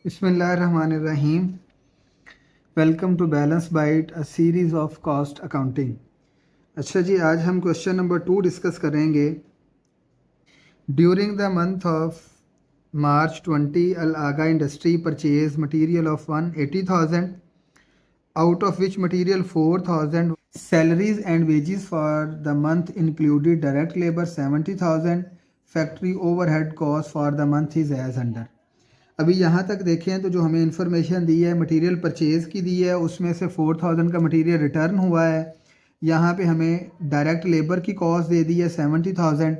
बिस्मिल्लाहिर्रहमानिर्रहीम। Welcome to balance bite, a series of cost accounting. अच्छा जी, आज हम क्वेश्चन नंबर 2 डिस्कस करेंगे। During the month of March 20 Al Agha industry purchase material of 180,000, out of which material 4,000, salaries and wages for the month included direct labor 70,000, factory overhead cost for the month is as under। अभी यहाँ तक देखें तो जो हमें information दी है material purchase की दी है, उसमें से 4,000 का मटेरियल रिटर्न हुआ है। यहाँ पे हमें डायरेक्ट लेबर की कॉस्ट दे दी है 70,000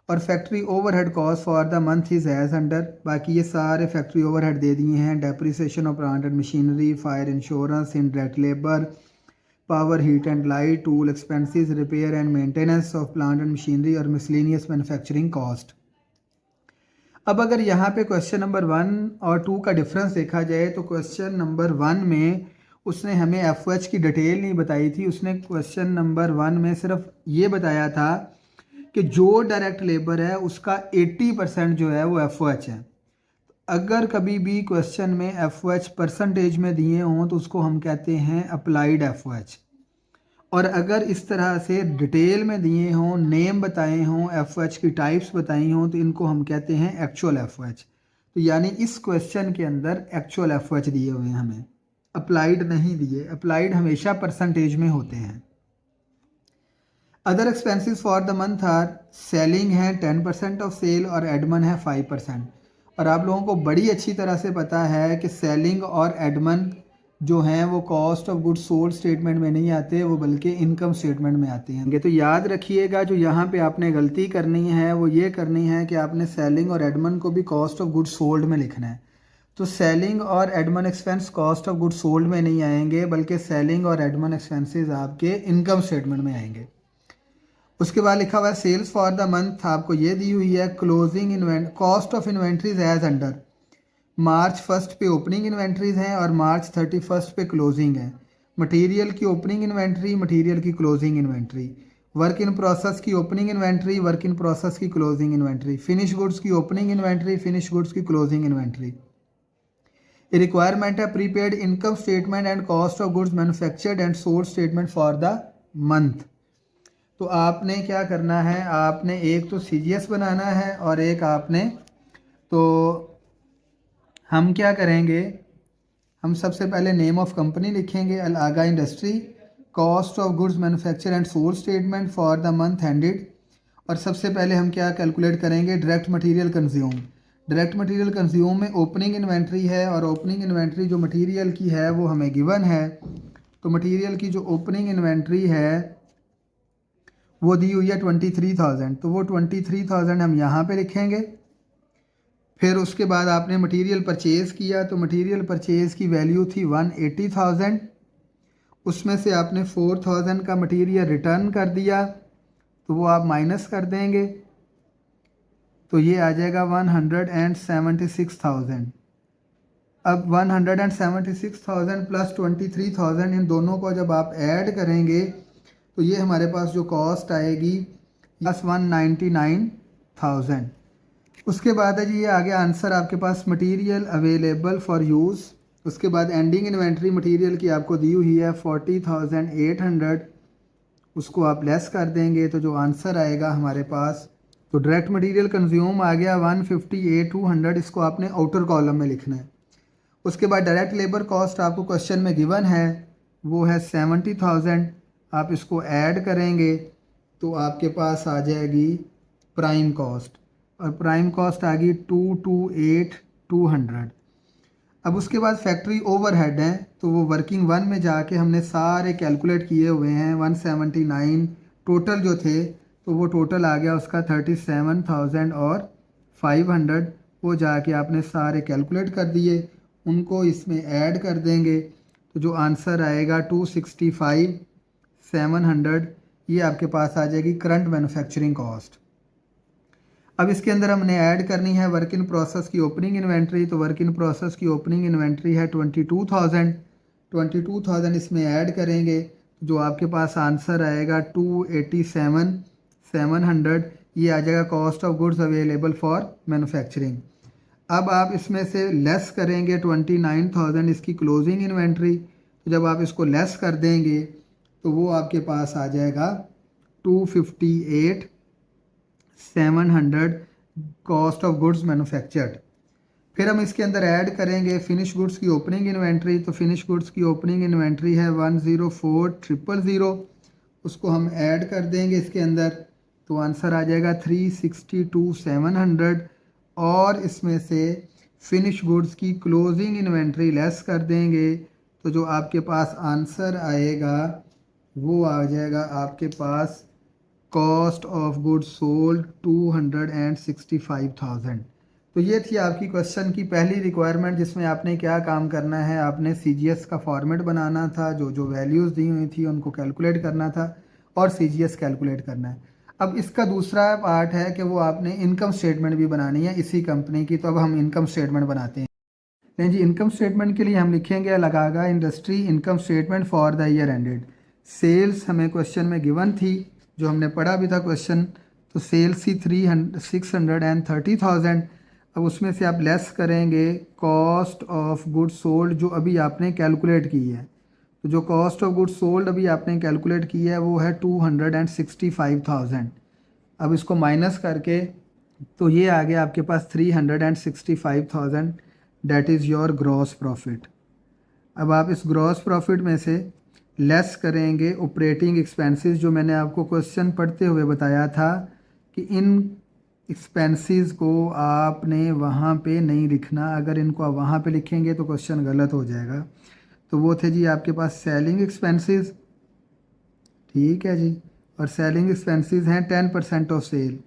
और factory overhead cost for the month is as under. बाकी ये सारे फैक्ट्री ओवरहेड दे दिए हैं। Depreciation of plant and machinery, fire insurance, indirect labour, power, heat and light, tool expenses, repair and maintenance of plant and machinery और miscellaneous manufacturing cost. अब अगर यहाँ पे क्वेश्चन नंबर 1 और 2 का डिफरेंस देखा जाए तो क्वेश्चन नंबर 1 में उसने हमें एफओएच की डिटेल नहीं बताई थी। उसने क्वेश्चन नंबर 1 में सिर्फ ये बताया था कि जो डायरेक्ट लेबर है उसका 80% जो है वो एफओएच है। अगर कभी भी क्वेश्चन में एफओएच परसेंटेज में दिए हों तो उसको हम कहते हैं अप्लाइड एफओएच, और अगर इस तरह से डिटेल में दिए हों, नेम बताए हों, एफओएच की टाइप्स बताई हों तो इनको हम कहते हैं एक्चुअल एफओएच। तो यानी इस क्वेश्चन के अंदर एक्चुअल एफओएच दिए हुए हैं, हमें अप्लाइड नहीं दिए। अप्लाइड हमेशा परसेंटेज में होते हैं। Other expenses for the month are, selling है 10% ऑफ सेल और एडमन है 5%। और आप लोगों को बड़ी अच्छी तरह से पता है कि सेलिंग और एडमन जो हैं वो cost of goods sold statement में नहीं आते, वो बल्कि इनकम स्टेटमेंट में आते हैं। तो याद रखिएगा, जो यहाँ पे आपने गलती करनी है वो ये करनी है कि आपने सेलिंग और एडमन को भी कॉस्ट ऑफ गुड्स सोल्ड में लिखना है। तो सेलिंग और Edmund expense cost of goods sold में नहीं आएंगे, बल्कि सेलिंग और एडमन एक्सपेंसेस आपके इनकम स्टेटमेंट में आएंगे। उसके बाद लिखा हुआ है सेल्स फॉर द मंथ, आपको ये दी हुई है closing cost of inventories as under. March 1 पे ओपनिंग इन्वेंट्रीज हैं और मार्च 31 पे क्लोजिंग है। मटेरियल की ओपनिंग इन्वेंट्री, मटेरियल की closing inventory. Work in process की opening inventory, work in process की क्लोजिंग इन्वेंट्री। फिनिश गुड्स की ओपनिंग इन्वेंट्री, फिनिश गुड्स की क्लोजिंग इन्वेंट्री। रिक्वायरमेंट है prepare income statement and cost of goods manufactured and sold statement for the month. तो आपने क्या करना है, आपने एक तो सीजीएस बनाना है और एक आपने, तो हम क्या करेंगे, हम सबसे पहले नेम ऑफ कंपनी लिखेंगे अल आगा industry, cost of goods manufacture and sold statement for the month ended. और सबसे पहले हम क्या कैलकुलेट करेंगे, direct material consume. Direct material consume में ओपनिंग इन्वेंट्री है और ओपनिंग इन्वेंट्री जो मटेरियल की है वो हमें गिवन है। तो मटेरियल की जो ओपनिंग इन्वेंट्री है वो दी हुई है 23,000, तो वो 23,000 हम यहाँ पे लिखेंगे। फिर उसके बाद आपने मटेरियल परचेज़ किया, तो मटेरियल परचेज़ की वैल्यू थी 180,000। उसमें से आपने 4,000 का मटेरियल रिटर्न कर दिया, तो वो आप माइनस कर देंगे, तो ये आ जाएगा 176,000। अब 176,000 प्लस 23,000, इन दोनों को जब आप ऐड करेंगे तो ये हमारे पास जो कॉस्ट आएगी प्लस 199,000। उसके बाद है जी, ये आगे आंसर आपके पास मटेरियल अवेलेबल फॉर यूज़। उसके बाद एंडिंग इन्वेंट्री मटेरियल की आपको दी हुई है 40,800, उसको आप लेस कर देंगे तो जो आंसर आएगा हमारे पास, तो डायरेक्ट मटेरियल कंज्यूम आ गया 158,200, इसको आपने आउटर कॉलम में लिखना है। उसके बाद डायरेक्ट लेबर कॉस्ट आपको क्वेश्चन में गिवन है, वो है 70,000। आप इसको ऐड करेंगे तो आपके पास आ जाएगी प्राइम कॉस्ट, और प्राइम कॉस्ट आ गई 228,200। अब उसके बाद फैक्ट्री ओवरहेड है, तो वो वर्किंग 1 में जाके हमने सारे कैलकुलेट किए हुए हैं। 179 टोटल जो थे, तो वो टोटल आ गया उसका 37,000 और 500। वो जाके आपने सारे कैलकुलेट कर दिए, उनको इसमें ऐड कर देंगे तो जो आंसर आएगा 265,700, ये आपके पास आ जाएगी करंट मैन्युफैक्चरिंग कॉस्ट। अब इसके अंदर हमने ऐड करनी है वर्क इन प्रोसेस की ओपनिंग इन्वेंट्री, तो वर्क इन प्रोसेस की ओपनिंग इन्वेंट्री है 22,000 इसमें ऐड करेंगे तो जो आपके पास आंसर आएगा 287,700, ये आ जाएगा cost of goods available for manufacturing. अब आप इसमें से लेस करेंगे 29,000 इसकी क्लोजिंग इन्वेंट्री। तो जब आप इसको लेस कर देंगे तो वो आपके पास आ जाएगा 258,700 कॉस्ट ऑफ गुड्स मैन्युफैक्चर्ड। फिर हम इसके अंदर ऐड करेंगे फिनिश गुड्स की ओपनिंग इन्वेंट्री। तो फिनिश गुड्स की ओपनिंग इन्वेंट्री है 104,000, उसको हम ऐड कर देंगे इसके अंदर, तो आंसर आ जाएगा 362,700। और इसमें से फिनिश गुड्स की क्लोजिंग इन्वेंट्री लेस कर देंगे तो जो आपके पास आंसर आएगा वो आ जाएगा आपके पास कॉस्ट ऑफ गुड्स सोल्ड 265,000। तो ये थी आपकी क्वेश्चन की पहली रिक्वायरमेंट, जिसमें आपने क्या काम करना है, आपने CGS का फॉर्मेट बनाना था, जो जो वैल्यूज़ दी हुई थी उनको कैलकुलेट करना था और CGS कैलकुलेट करना है। अब इसका दूसरा पार्ट है कि वो आपने इनकम स्टेटमेंट भी बनानी है इसी कंपनी की। तो अब हम इनकम स्टेटमेंट बनाते हैं। नहीं जी, इनकम स्टेटमेंट के लिए हम लिखेंगे लगागा industry income statement for the year ended. Sales हमें क्वेश्चन में गिवन थी, जो हमने पढ़ा भी था क्वेश्चन। तो सेल्स थी 630,000। अब उसमें से आप लेस करेंगे कॉस्ट ऑफ गुड्स सोल्ड जो अभी आपने कैलकुलेट की है। तो जो कॉस्ट ऑफ गुड्स सोल्ड अभी आपने कैलकुलेट की है वो है 265,000। अब इसको माइनस करके तो ये आ गया आपके पास 365,000, that is your gross profit. अब आप इस ग्रॉस प्रॉफिट में से लेस करेंगे ऑपरेटिंग एक्सपेंसेस, जो मैंने आपको क्वेश्चन पढ़ते हुए बताया था कि इन एक्सपेंसेस को आपने वहाँ पे नहीं लिखना। अगर इनको आप वहाँ पे लिखेंगे तो क्वेश्चन गलत हो जाएगा। तो वो थे जी आपके पास सेलिंग एक्सपेंसेस, ठीक है जी। और सेलिंग एक्सपेंसेस हैं 10% ऑफ सेल।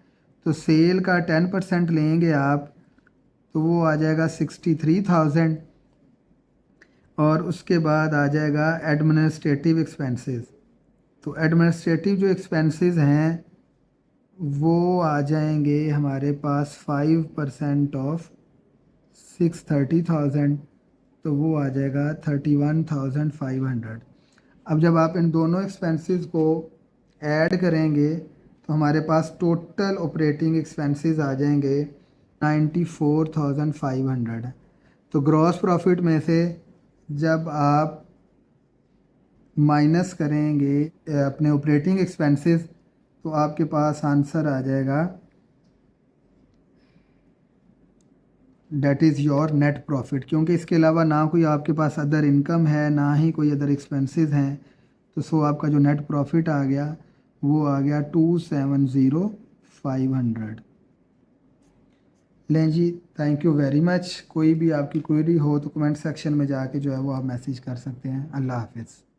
तो सेल का 10% लेंगे आप तो वो आ जाएगा 63,000। और उसके बाद आ जाएगा एडमिनिस्ट्रेटिव एक्सपेंसेस। तो एडमिनिस्ट्रेटिव जो एक्सपेंसेस हैं वो आ जाएंगे हमारे पास 5% ऑफ 630,000, तो वो आ जाएगा 31,500। अब जब आप इन दोनों एक्सपेंसेस को ऐड करेंगे तो हमारे पास टोटल ऑपरेटिंग एक्सपेंसेस आ जाएंगे 94,500। तो ग्रॉस प्रॉफिट में से जब आप माइनस करेंगे अपने ऑपरेटिंग एक्सपेंसेस तो आपके पास आंसर आ जाएगा that is your net profit. क्योंकि इसके अलावा ना कोई आपके पास अदर इनकम है ना ही कोई अदर एक्सपेंसेस हैं, तो सो आपका जो नेट प्रॉफिट आ गया वो आ गया 270,500। लें जी, थैंक यू वेरी मच। कोई भी आपकी क्वेरी हो तो कमेंट सेक्शन में जाके जो है वो आप मैसेज कर सकते हैं। अल्लाह हाफिज़।